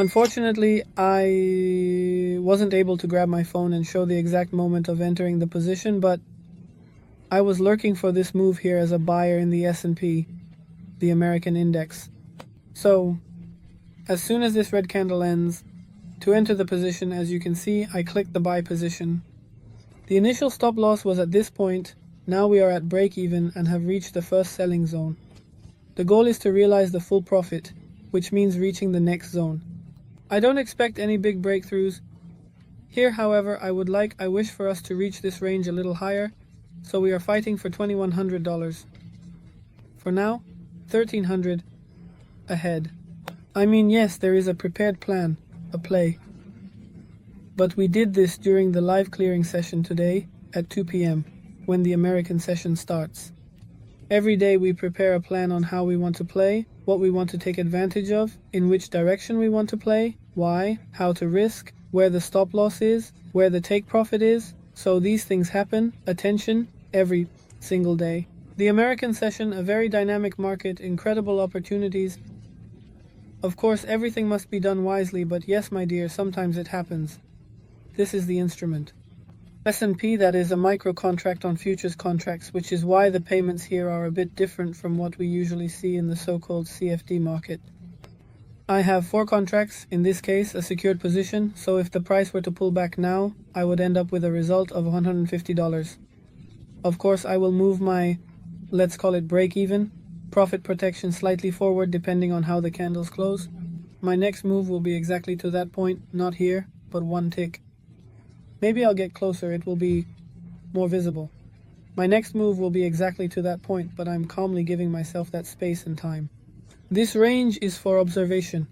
Unfortunately, I wasn't able to grab my phone and show the exact moment of entering the position, but I was lurking for this move here as a buyer in the S&P, the American index. So, as soon as this red candle ends, to enter the position, as you can see, I clicked the buy position. The initial stop loss was at this point. Now we are at break even and have reached the first selling zone. The goal is to realize the full profit, which means reaching the next zone. I don't expect any big breakthroughs. Here, however, I wish for us to reach this range a little higher, so we are fighting for $2,100. For now, $1,300 ahead. I mean, yes, there is a prepared plan, a play. But we did this during the live clearing session today at 2 p.m. when the American session starts. Every day we prepare a plan on how we want to play, what we want to take advantage of, in which direction we want to play, why, how to risk, where the stop loss is, where the take profit is. So these things happen, attention, every single day. The American session, a very dynamic market, incredible opportunities. Of course, everything must be done wisely, but yes, my dear, sometimes it happens. This is the instrument. S&P, that is a micro contract on futures contracts, which is why the payments here are a bit different from what we usually see in the so-called CFD market. I have 4 contracts, in this case a secured position, so if the price were to pull back now, I would end up with a result of $150. Of course, I will move my, let's call it break even, profit protection slightly forward depending on how the candles close. My next move will be exactly to that point, not here, but one tick. Maybe I'll get closer, it will be more visible. My next move will be exactly to that point, but I'm calmly giving myself that space and time. This range is for observation.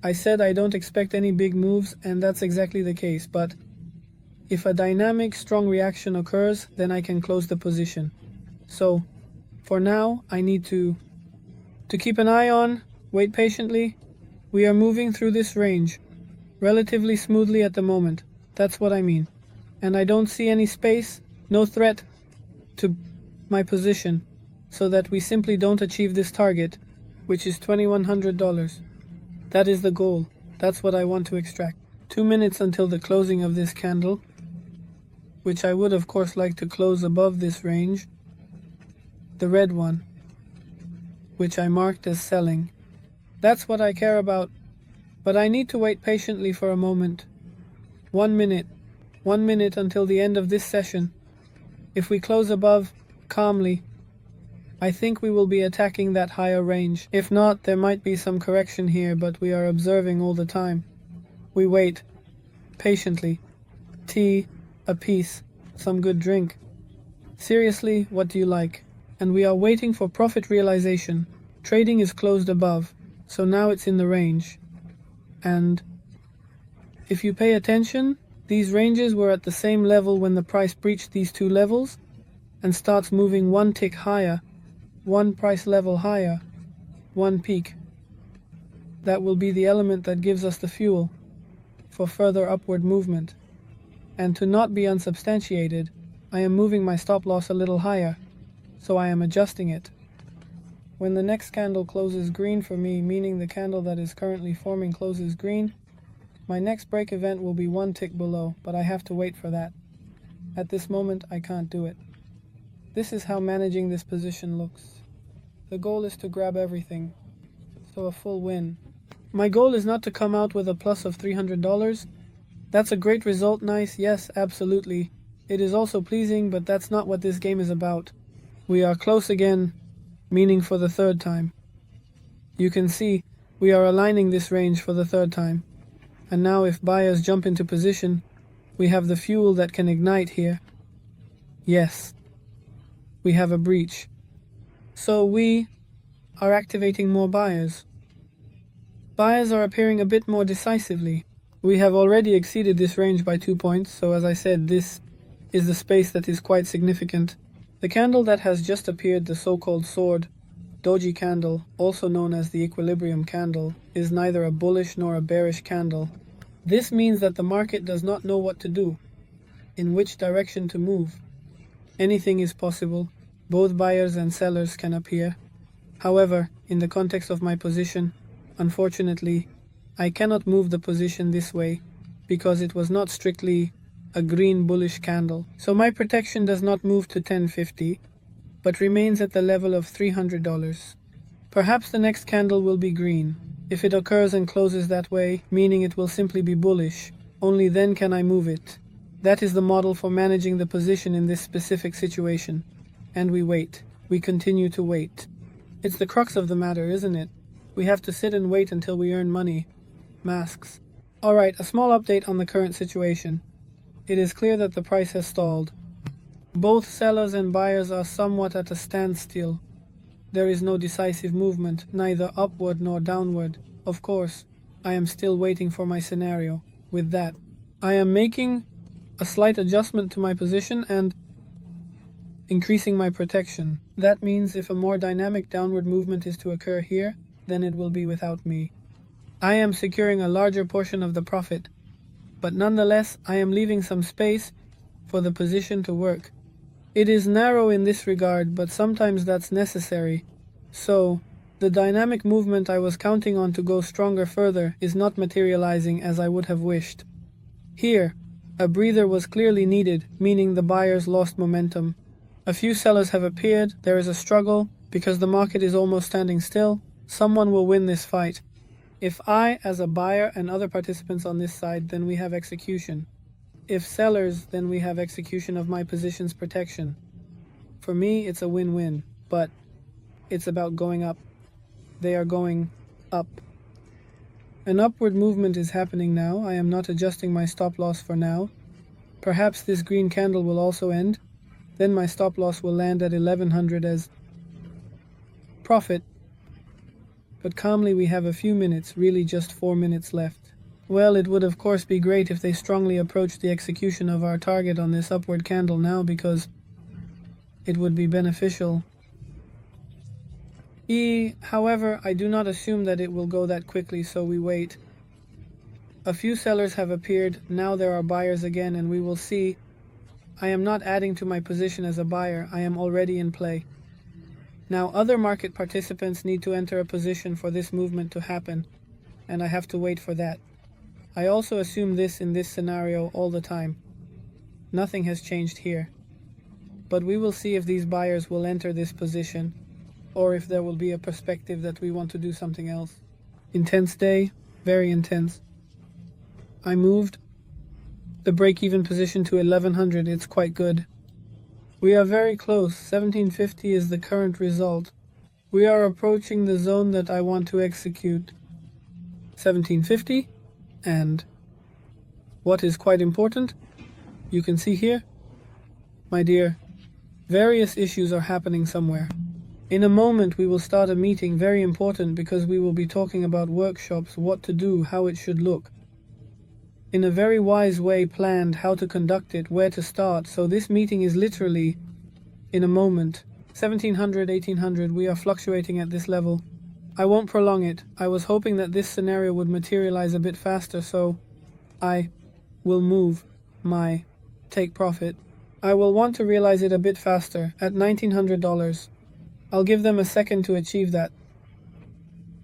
I said I don't expect any big moves, and that's exactly the case, but if a dynamic, strong reaction occurs, then I can close the position. So, for now, I need to keep an eye on, wait patiently. We are moving through this range, relatively smoothly at the moment. That's what I mean. And I don't see any space, no threat to my position, so that we simply don't achieve this target, which is $2,100. That is the goal. That's what I want to extract. 2 minutes until the closing of this candle, which I would of course like to close above this range, the red one, which I marked as selling. That's what I care about, but I need to wait patiently for a moment. 1 minute. 1 minute until the end of this session. If we close above, calmly, I think we will be attacking that higher range. If not, there might be some correction here, but we are observing all the time. We wait, patiently. Tea, a piece, some good drink. Seriously, what do you like? And we are waiting for profit realization. Trading is closed above, so now it's in the range. And if you pay attention, these ranges were at the same level when the price breached these 2 levels and starts moving 1 tick higher, 1 price level higher, 1 peak. That will be the element that gives us the fuel for further upward movement. And to not be unsubstantiated, I am moving my stop loss a little higher, so I am adjusting it. When the next candle closes green for me, meaning the candle that is currently forming closes green, my next break event will be 1 tick below, but I have to wait for that. At this moment, I can't do it. This is how managing this position looks. The goal is to grab everything, so a full win. My goal is not to come out with a plus of $300. That's a great result, nice, yes, absolutely. It is also pleasing, but that's not what this game is about. We are close again, meaning for the 3rd time. You can see, we are aligning this range for the 3rd time. And now if buyers jump into position, we have the fuel that can ignite here. Yes, we have a breach. So we are activating more buyers. Buyers are appearing a bit more decisively. We have already exceeded this range by 2 points, so as I said, this is the space that is quite significant. The candle that has just appeared, the so-called sword, doji candle, also known as the equilibrium candle, is neither a bullish nor a bearish candle. This means that the market does not know what to do, in which direction to move. Anything is possible. Both buyers and sellers can appear. However, in the context of my position, unfortunately, I cannot move the position this way because it was not strictly a green bullish candle. So my protection does not move to 1050, but remains at the level of $300. Perhaps the next candle will be green. If it occurs and closes that way, meaning it will simply be bullish, only then can I move it. That is the model for managing the position in this specific situation. And we wait. We continue to wait. It's the crux of the matter, isn't it? We have to sit and wait until we earn money. Masks. Alright, a small update on the current situation. It is clear that the price has stalled. Both sellers and buyers are somewhat at a standstill. There is no decisive movement, neither upward nor downward. Of course, I am still waiting for my scenario. With that, I am making a slight adjustment to my position and increasing my protection. That means if a more dynamic downward movement is to occur here, then it will be without me. I am securing a larger portion of the profit, but nonetheless I am leaving some space for the position to work. It is narrow in this regard, but sometimes that's necessary. So, the dynamic movement I was counting on to go stronger further is not materializing as I would have wished. Here, a breather was clearly needed, meaning the buyers lost momentum. A few sellers have appeared, there is a struggle, because the market is almost standing still. Someone will win this fight. If I, as a buyer and other participants on this side, then we have execution. If sellers, then we have execution of my position's protection. For me, it's a win-win, but it's about going up. They are going up. An upward movement is happening now. I am not adjusting my stop loss for now. Perhaps this green candle will also end. Then my stop loss will land at 1100 as profit. But calmly, we have a few minutes, really just 4 minutes left. Well, it would of course be great if they strongly approached the execution of our target on this upward candle now, because it would be beneficial. However, I do not assume that it will go that quickly, so we wait. A few sellers have appeared, now there are buyers again, and we will see. I am not adding to my position as a buyer, I am already in play. Now other market participants need to enter a position for this movement to happen, and I have to wait for that. I also assume this in this scenario all the time. Nothing has changed here. But we will see if these buyers will enter this position, or if there will be a perspective that we want to do something else. Intense day, very intense. I moved the break-even position to 1100, it's quite good. We are very close, 1750 is the current result. We are approaching the zone that I want to execute. 1750, and what is quite important, you can see here, my dear, various issues are happening somewhere. In a moment we will start a meeting, very important, because we will be talking about workshops, what to do, how it should look. In a very wise way planned, how to conduct it, where to start, so this meeting is literally in a moment. 1700, 1800, we are fluctuating at this level. I won't prolong it. I was hoping that this scenario would materialize a bit faster, so I will move my take profit. I will want to realize it a bit faster, at $1,900. I'll give them a second to achieve that.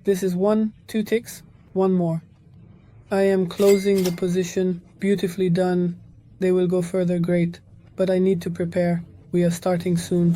This is 1, 2 ticks, one more. I am closing the position, beautifully done. They will go further, great. But I need to prepare. We are starting soon.